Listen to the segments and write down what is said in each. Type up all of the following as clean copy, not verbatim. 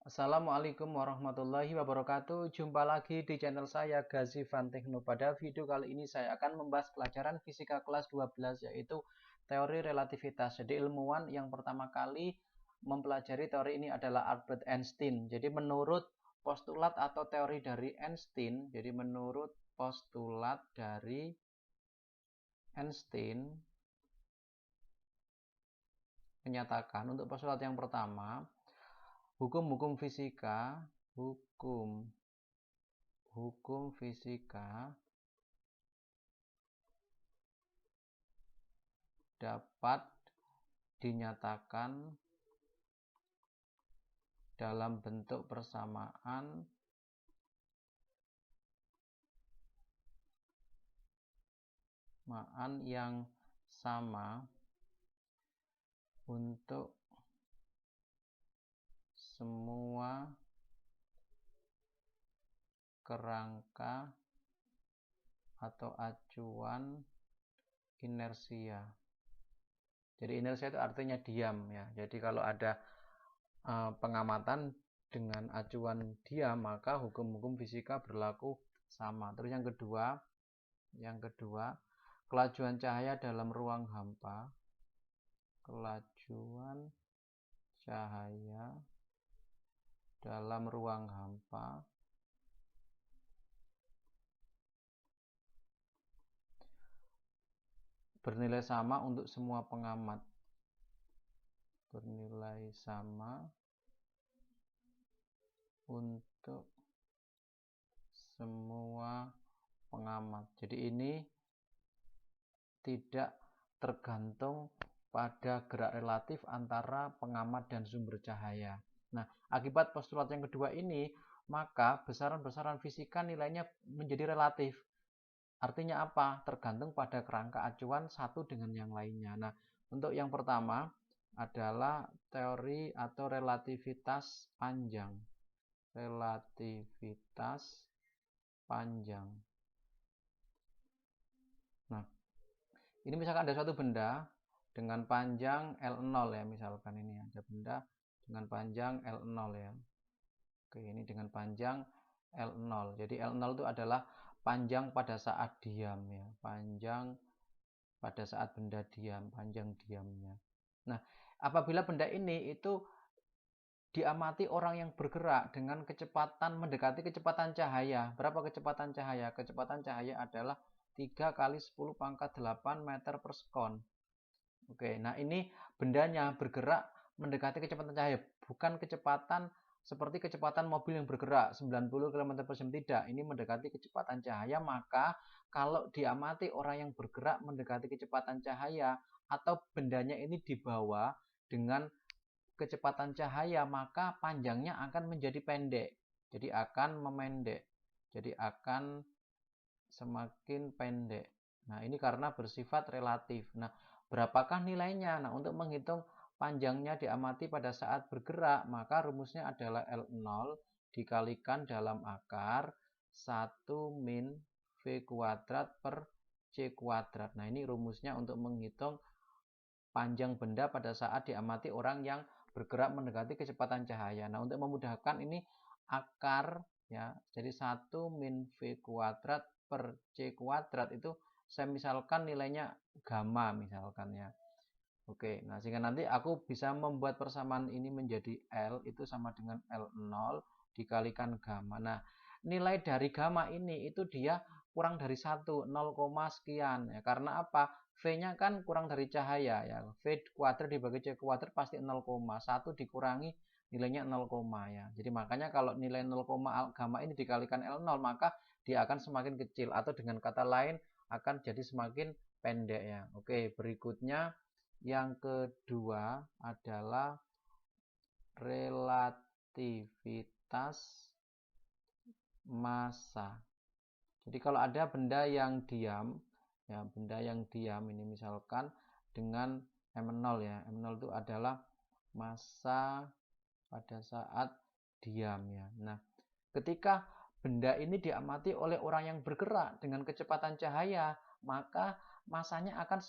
Assalamualaikum warahmatullahi wabarakatuh. Jumpa lagi di channel saya Gazivan Tekno. Pada video kali ini saya akan membahas pelajaran fisika kelas 12 yaitu teori relativitas. Jadi ilmuwan yang pertama kali mempelajari teori ini adalah Albert Einstein. Jadi menurut postulat atau teori dari Einstein, menyatakan untuk postulat yang pertama, hukum-hukum fisika dapat dinyatakan dalam bentuk persamaan yang sama untuk semua kerangka atau acuan inersia. Jadi inersia itu artinya diam ya. Jadi kalau ada pengamatan dengan acuan diam, maka hukum-hukum fisika berlaku sama. Terus yang kedua, kelajuan cahaya dalam ruang hampa. Kelajuan cahaya dalam ruang hampa bernilai sama untuk semua pengamat. Bernilai sama untuk semua pengamat. Jadi ini tidak tergantung pada gerak relatif antara pengamat dan sumber cahaya. Nah, akibat postulat yang kedua ini, maka besaran-besaran fisika nilainya menjadi relatif. Artinya apa? Tergantung pada kerangka acuan satu dengan yang lainnya. Nah, untuk yang pertama adalah teori atau relativitas panjang. Relativitas panjang. Nah, ini misalkan ada suatu benda dengan panjang L0 ya, misalkan ini ada benda dengan panjang L0 ya. Oke, ini dengan panjang L0. Jadi L0 itu adalah panjang pada saat diam ya, panjang pada saat benda diam, panjang diamnya. Nah, apabila benda ini itu diamati orang yang bergerak dengan kecepatan mendekati kecepatan cahaya. Berapa kecepatan cahaya? Kecepatan cahaya adalah 3 kali 10 pangkat 8 meter per sekon. Oke, nah ini bendanya bergerak mendekati kecepatan cahaya, bukan kecepatan seperti kecepatan mobil yang bergerak 90 km per jam, tidak. Ini mendekati kecepatan cahaya, maka kalau diamati orang yang bergerak mendekati kecepatan cahaya atau bendanya ini dibawa dengan kecepatan cahaya, maka panjangnya akan menjadi pendek. Jadi akan memendek. Jadi akan semakin pendek. Nah, ini karena bersifat relatif. Nah, berapakah nilainya? Nah, untuk menghitung panjangnya diamati pada saat bergerak, maka rumusnya adalah L0 dikalikan dalam akar 1 min V kuadrat per C kuadrat. Nah, ini rumusnya untuk menghitung panjang benda pada saat diamati orang yang bergerak mendekati kecepatan cahaya. Nah, untuk memudahkan ini akar ya, jadi 1 min V kuadrat per C kuadrat itu saya misalkan nilainya gamma misalkan ya. Oke, nah sehingga nanti aku bisa membuat persamaan ini menjadi L itu sama dengan L0 dikalikan gamma. Nah, nilai dari gamma ini itu dia kurang dari 1, 0, sekian ya. Karena apa? V-nya kan kurang dari cahaya ya. V kuadrat dibagi C kuadrat pasti 0, 1 dikurangi nilainya 0, ya. Jadi makanya kalau nilai 0, gamma ini dikalikan L0 maka dia akan semakin kecil atau dengan kata lain akan jadi semakin pendek ya. Oke, berikutnya yang kedua adalah relativitas massa. Jadi kalau ada benda yang diam ya, benda yang diam ini misalkan dengan M0 ya. M0 itu adalah massa pada saat diam ya. Nah, ketika benda ini diamati oleh orang yang bergerak dengan kecepatan cahaya, maka masanya akan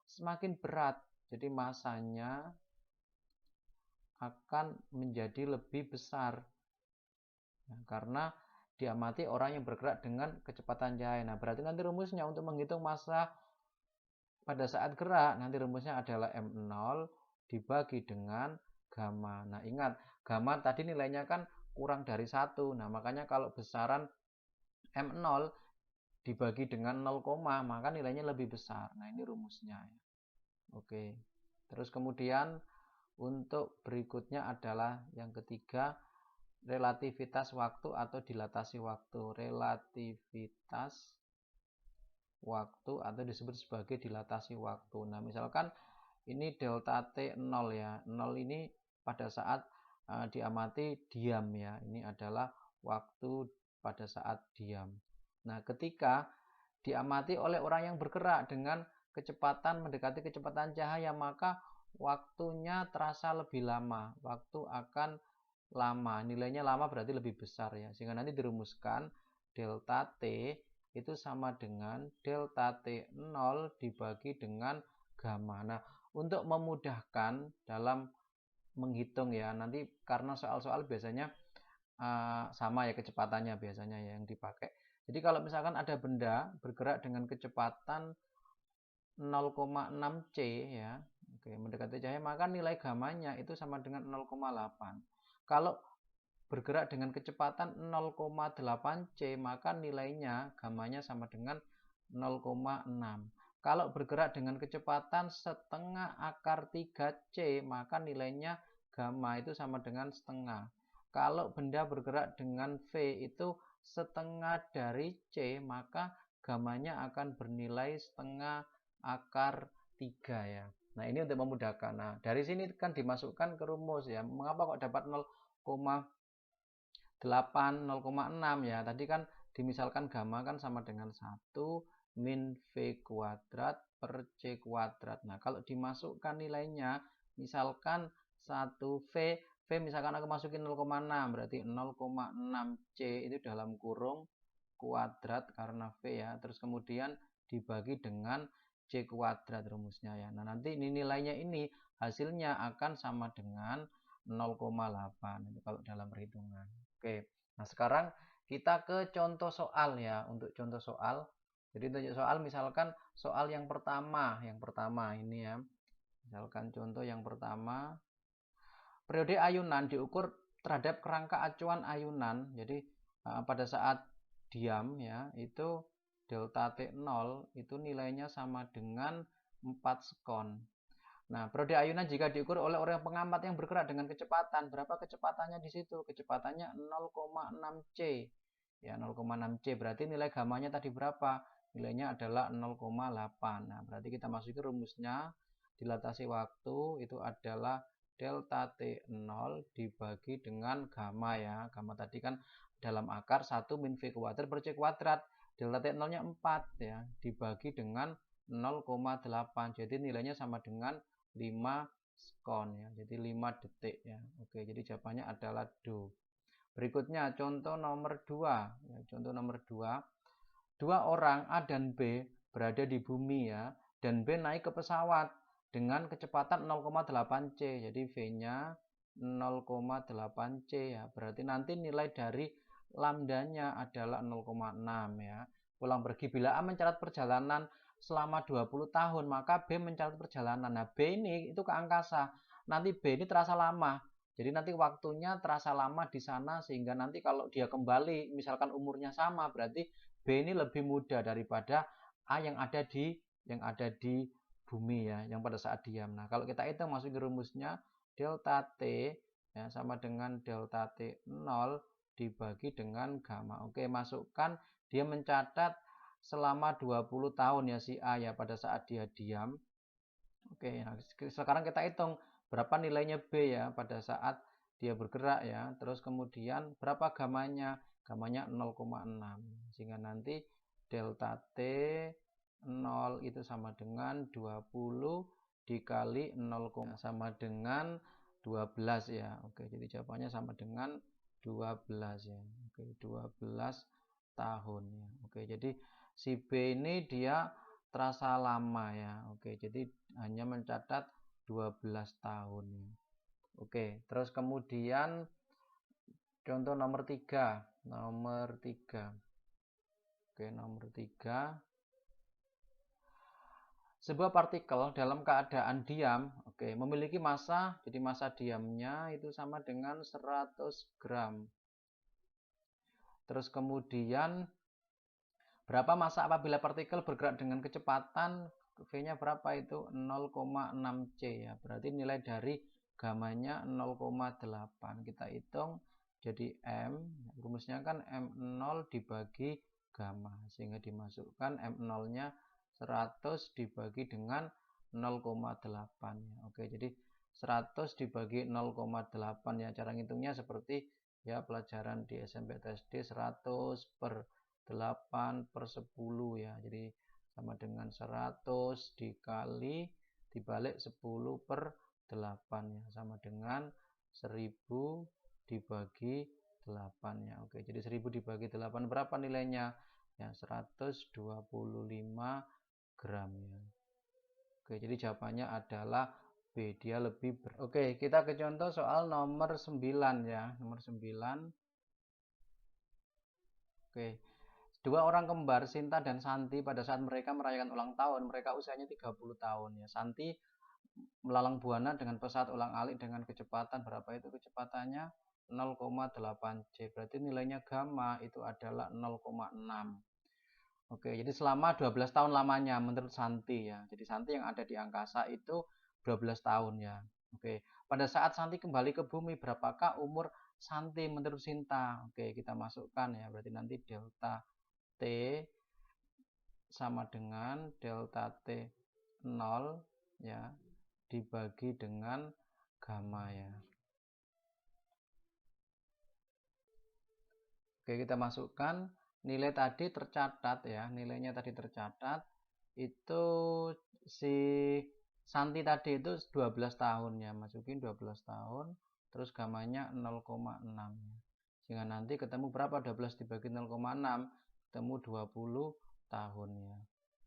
semakin berat. Jadi masanya akan menjadi lebih besar. Nah, karena diamati orang yang bergerak dengan kecepatan cahaya. Nah, berarti nanti rumusnya untuk menghitung massa pada saat gerak, nanti rumusnya adalah M0 dibagi dengan gamma. Nah, ingat, gamma tadi nilainya kan kurang dari 1. Nah, makanya kalau besaran M0 dibagi dengan 0, maka nilainya lebih besar. Nah, ini rumusnya ya. Oke. Terus kemudian untuk berikutnya adalah yang ketiga, relativitas waktu atau dilatasi waktu. Relativitas waktu atau disebut sebagai dilatasi waktu. Nah, misalkan ini delta T 0 ya. 0 ini pada saat diamati diam ya. Ini adalah waktu pada saat diam. Nah, ketika diamati oleh orang yang bergerak dengan kecepatan mendekati kecepatan cahaya, maka waktunya terasa lebih lama. Waktu akan lama, nilainya lama berarti lebih besar ya. Sehingga nanti dirumuskan delta T itu sama dengan delta T 0 dibagi dengan gamma. Nah, untuk memudahkan dalam menghitung ya, nanti karena soal-soal biasanya sama ya kecepatannya biasanya ya yang dipakai. Jadi kalau misalkan ada benda bergerak dengan kecepatan 0,6 C ya, oke, mendekati cahaya, maka nilai gamanya itu sama dengan 0,8. Kalau bergerak dengan kecepatan 0,8 C, maka nilainya gamanya sama dengan 0,6. Kalau bergerak dengan kecepatan setengah akar 3 C, maka nilainya gamma itu sama dengan setengah. Kalau benda bergerak dengan V itu setengah dari C, maka gammanya akan bernilai setengah akar 3 ya. Nah, ini untuk memudahkan. Nah, dari sini kan dimasukkan ke rumus ya. Mengapa kok dapat 0,8, 0,6 ya. Tadi kan dimisalkan gamma kan sama dengan 1 min V kuadrat per C kuadrat. Nah, kalau dimasukkan nilainya, misalkan 1 V misalkan aku masukin 0,6, berarti 0,6 C itu dalam kurung kuadrat karena V ya. Terus kemudian dibagi dengan C kuadrat rumusnya ya. Nah, nanti ini nilainya ini hasilnya akan sama dengan 0,8 itu kalau dalam perhitungan. Oke. Nah, sekarang kita ke contoh soal ya. Untuk contoh soal. Jadi untuk soal misalkan soal yang pertama ini ya. Misalkan contoh yang pertama, periode ayunan diukur terhadap kerangka acuan ayunan. Jadi pada saat diam ya, itu delta T0 itu nilainya sama dengan 4 sekon. Nah, periode ayunan jika diukur oleh orang pengamat yang bergerak dengan kecepatan, berapa kecepatannya di situ? Kecepatannya 0,6 C. Ya, 0,6 C berarti nilai gamanya tadi berapa? Nilainya adalah 0,8. Nah, berarti kita masukin rumusnya, dilatasi waktu itu adalah delta T0 dibagi dengan gamma ya. Gamma tadi kan dalam akar 1 min V kuadrat per C kuadrat. Delta T0 nya 4 ya, dibagi dengan 0,8. Jadi nilainya sama dengan 5 sekon ya. Jadi 5 detik ya. Oke, jadi jawabannya adalah do. Berikutnya contoh nomor 2 ya. Contoh nomor 2. Dua orang A dan B berada di bumi ya, dan B naik ke pesawat dengan kecepatan 0,8 C. Jadi V-nya 0,8 C ya. Berarti nanti nilai dari lambdanya adalah 0,6 ya. Pulang pergi, bila A mencatat perjalanan selama 20 tahun, maka B mencatat perjalanan. Nah, B ini itu ke angkasa. Nanti B ini terasa lama. Jadi nanti waktunya terasa lama di sana, sehingga nanti kalau dia kembali, misalkan umurnya sama, berarti B ini lebih muda daripada A yang ada di bumi ya, yang pada saat diam. Nah, kalau kita hitung masukin rumusnya, delta T ya, sama dengan delta T0 dibagi dengan gamma. Oke, masukkan dia mencatat selama 20 tahun ya si A ya pada saat dia diam. Oke, nah sekarang kita hitung berapa nilainya B ya pada saat dia bergerak ya. Terus kemudian berapa gamanya? Gamanya 0,6. Sehingga nanti delta T 0 itu sama dengan 20 dikali 0, sama dengan 12 ya. Oke, jadi jawabannya sama dengan 12 ya. Oke, 12 tahun ya. Oke, jadi si B ini dia terasa lama ya. Oke, jadi hanya mencatat 12 tahun ya. Oke, terus kemudian contoh nomor 3. Nomor 3. Oke, nomor 3. Sebuah partikel dalam keadaan diam, oke, memiliki massa, jadi massa diamnya itu sama dengan 100 gram. Terus kemudian berapa massa apabila partikel bergerak dengan kecepatan V-nya berapa itu 0,6 C ya. Berarti nilai dari gamanya 0,8. Kita hitung jadi M, rumusnya kan M0 dibagi gamma sehingga dimasukkan M0-nya 100 dibagi dengan 0,8 ya. Oke, jadi 100 dibagi 0,8 ya. Cara ngitungnya seperti ya pelajaran di SMP atau SD 100 per 8 per 10 ya. Jadi sama dengan 100 dikali dibalik 10 per 8 ya. Sama dengan 1000 dibagi 8 ya. Oke, jadi 1000 dibagi 8 berapa nilainya? Ya, 125 gram ya. Oke, jadi jawabannya adalah B, dia lebih Oke, kita ke contoh soal nomor 9 ya. Nomor 9. Oke. Dua orang kembar, Sinta dan Santi, pada saat mereka merayakan ulang tahun, mereka usianya 30 tahun ya. Santi melalang buana dengan pesawat ulang-alik dengan kecepatan berapa itu kecepatannya? 0,8 C. Berarti nilainya gamma itu adalah 0,6. Oke, jadi selama 12 tahun lamanya menurut Santi ya. Jadi Santi yang ada di angkasa itu 12 tahun ya. Oke, pada saat Santi kembali ke bumi, berapakah umur Santi menurut Sinta? Oke, kita masukkan ya. Berarti nanti delta T sama dengan delta T 0 ya dibagi dengan gamma ya. Oke, kita masukkan nilai tadi tercatat ya. Nilainya tadi tercatat itu si Santi tadi itu 12 tahun ya. Masukin 12 tahun terus gammanya 0,6 ya. Sehingga nanti ketemu berapa 12 dibagi 0,6 ketemu 20 tahun ya.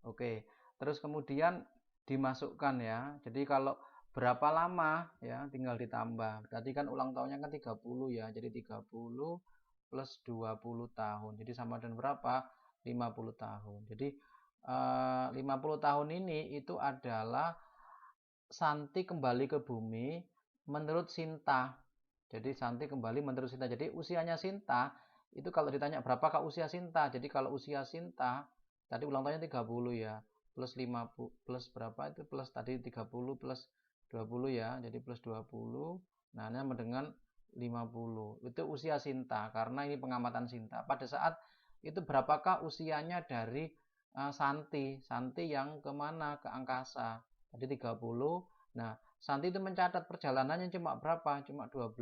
Oke, terus kemudian dimasukkan ya. Jadi kalau berapa lama ya tinggal ditambah. Tadi kan ulang tahunnya kan 30 ya. Jadi 30 plus 20 tahun. Jadi sama dengan berapa? 50 tahun. Jadi 50 tahun ini itu adalah Santi kembali ke bumi menurut Sinta. Jadi Santi kembali menurut Sinta. Jadi usianya Sinta itu kalau ditanya berapakah usia Sinta? Jadi kalau usia Sinta tadi ulang tahunnya 30 ya. Plus 50 plus berapa itu? Plus tadi 30 plus 20 ya. Jadi plus 20. Nah, ini dengan 50. Itu usia Sinta karena ini pengamatan Sinta. Pada saat itu berapakah usianya dari Santi? Santi yang kemana? Ke angkasa. Tadi 30. Nah, Santi itu mencatat perjalanannya cuma berapa? Cuma 12.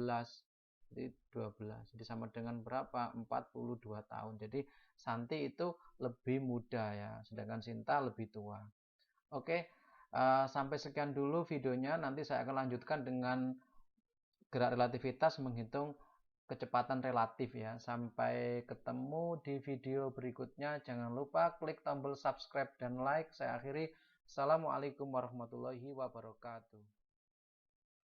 Jadi 12. Jadi sama dengan berapa? 42 tahun. Jadi Santi itu lebih muda ya, sedangkan Sinta lebih tua. Oke, sampai sekian dulu videonya. Nanti saya akan lanjutkan dengan gerak relativitas menghitung kecepatan relatif ya. Sampai ketemu di video berikutnya. Jangan lupa klik tombol subscribe dan like. Saya akhiri. Assalamualaikum warahmatullahi wabarakatuh.